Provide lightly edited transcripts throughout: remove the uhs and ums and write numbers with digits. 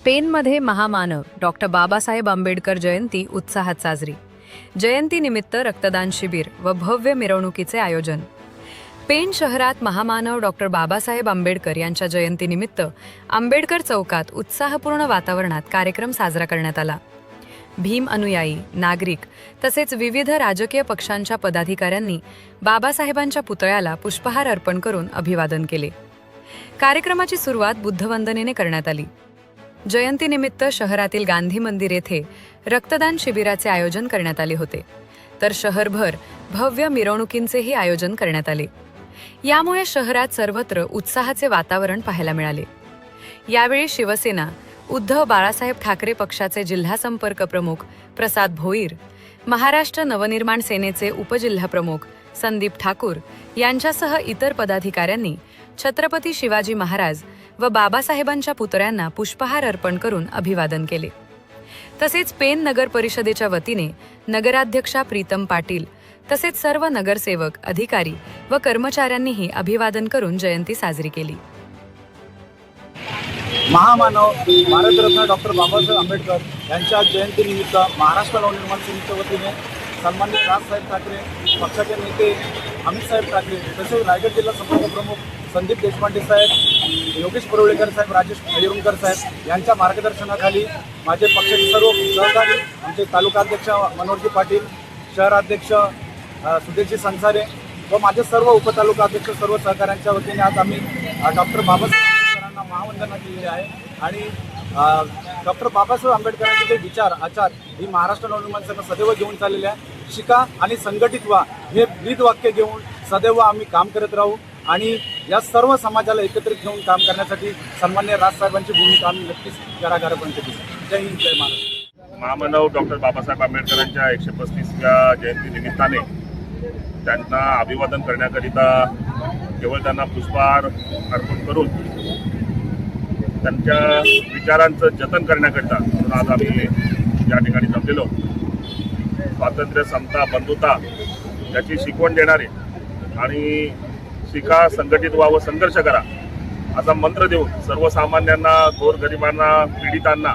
पेनमध्ये महामानव डॉक्टर बाबासाहेब आंबेडकर जयंती उत्साहात साजरी। जयंतीनिमित्त रक्तदान शिबिर व भव्य मिरवणुकीचे आयोजन। पेन शहरात महामानव डॉक्टर बाबासाहेब आंबेडकर यांच्या जयंतीनिमित्त आंबेडकर चौकात उत्साहपूर्ण वातावरणात कार्यक्रम साजरा करण्यात आला। भीम अनुयायी, नागरिक तसेच विविध राजकीय पक्षांच्या पदाधिकाऱ्यांनी बाबासाहेबांच्या पुतळ्याला पुष्पहार अर्पण करून अभिवादन केले। कार्यक्रमाची सुरुवात बुद्धवंदनेने करण्यात आली। जयंतीनिमित्त शहरातील गांधी मंदिर येथे रक्तदान शिबिराचे आयोजन करण्यात आले होते, तर शहरभर भव्य मिरवणुकींचेही आयोजन करण्यात आले। यामुळे शहरात सर्वत्र उत्साहाचे वातावरण पाहायला मिळाले। यावेळी शिवसेना, उद्धव बाळासाहेब ठाकरे पक्षाचे जिल्हा संपर्क प्रमुख प्रसाद भोईर, महाराष्ट्र नवनिर्माण सेनेचे उपजिल्हाप्रमुख संदीप ठाकूर यांच्यासह इतर पदाधिकाऱ्यांनी छत्रपती शिवाजी महाराज व बाबासाहेबांच्या पुतळ्यांना पुष्पहार अर्पण करून अभिवादन केले। तसेच पेन नगर परिषदेच्या वतीने नगराध्यक्षा प्रीतम पाटील तसेच सर्व नगरसेवक, अधिकारी व कर्मचाऱ्यांनीही अभिवादन करून जयंती साजरी केली। महामानव भारतरत्न डॉक्टर बाबासाहेब आंबेडकर यांच्या जयंतीनिमित्त महाराष्ट्र नवनिर्माण सेनेच्या वतीने सन्माननीय राजसाहेब ठाकरे, पक्षाचे नेते अमितसाहेब ठाकरे तसेच रायगड जिल्हा संपर्क प्रमुख संदीप देशपांडे साहेब, योगेश परुळेकर साहेब, राजेश खैरुनकर साहेब यांच्या मार्गदर्शनाखाली माझे पक्षाचे सर्व सहकारी, आमचे तालुकाध्यक्ष मनोहरजी पाटील, शहराध्यक्ष सुदेशजी संसारे व माझे सर्व उपतालुकाध्यक्ष सर्व सहकाऱ्यांच्या वतीने आज आम्ही डॉक्टर बाबासाहेब आंबेडकरांना महावंदना केलेली आहे। आणि डॉक्टर बाबासाहेब आंबेडकरांचे जे विचार, आचार ही महाराष्ट्र नवनिर्माण सेना सदैव घेऊन चाललेले आहे। शिका आणि संघटित व्हा हे ब्रीद वाक्य घेऊन सदैव आम्ही काम करत राहू आणि या सर्व समाजाला एकत्रित घेऊन काम करण्यासाठी सन्माननीय राजसाहेबांची भूमिका आम्ही नक्कीच घराघरापर्यंत घेऊ। जय हिंद, जय महाराष्ट्र। महामानव डॉक्टर बाबासाहेब आंबेडकरांच्या 135व्या जयंतीनिमित्ताने त्यांना अभिवादन करण्याकरिता केवळ त्यांना पुष्पहार अर्पण करून त्यांच्या विचारांचं जतन करण्याकरिता आज आम्ही या ठिकाणी जमलेलो। स्वातंत्र्य, समता, बंधुता याची शिकवण देणारे आणि शिका, संघटित व्हा व संघर्ष करा असा मंत्र देऊन सर्वसामान्यांना, गोरगरिबांना, पीडितांना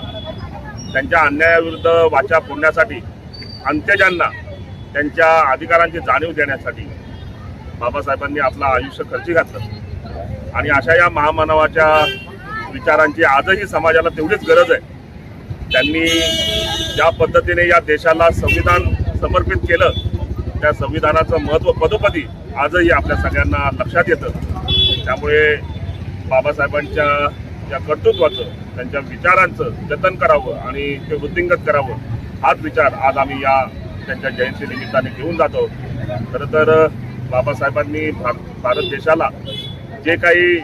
त्यांच्या अन्यायाविरुद्ध वाचा फोडण्यासाठी, अंत्यजांना त्यांच्या अधिकारांची जाणीव देण्यासाठी बाबासाहेबांनी आपलं आयुष्य खर्ची घातलं। आणि अशा या महामानवाच्या विचारांची आजही समाजाला तेवढीच गरज आहे। त्यांनी ज्या पद्धतीने या देशाला संविधान समर्पित केलं, त्या संविधानाचं महत्त्व पदोपदी आजही आपल्या सगळ्यांना लक्षात येतं। त्यामुळे बाबासाहेबांच्या या कर्तृत्वाचं, त्यांच्या विचारांचं जतन करावं आणि ते वृद्धिंगत करावं हाच विचार आज आम्ही या त्यांच्या जयंतीनिमित्ताने घेऊन जातो। खरं तर बाबासाहेबांनी भारत देशाला जे काही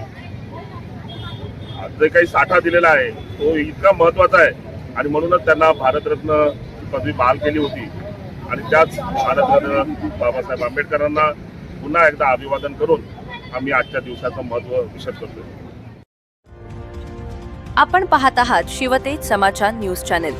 साठा दिलेला आहे तो इतका महत्त्वाचा आहे आणि म्हणूनच त्यांना भारतरत्न पदवी बहाल केली होती। आणि त्याच भारतरत्न बाबासाहेब आंबेडकरांना पुन्हा एकदा अभिवादन करून आम्ही आजच्या दिवसाचं महत्त्व विशद करतो। आपण पाहत आहात शिवतेज समाचार न्यूज चॅनल।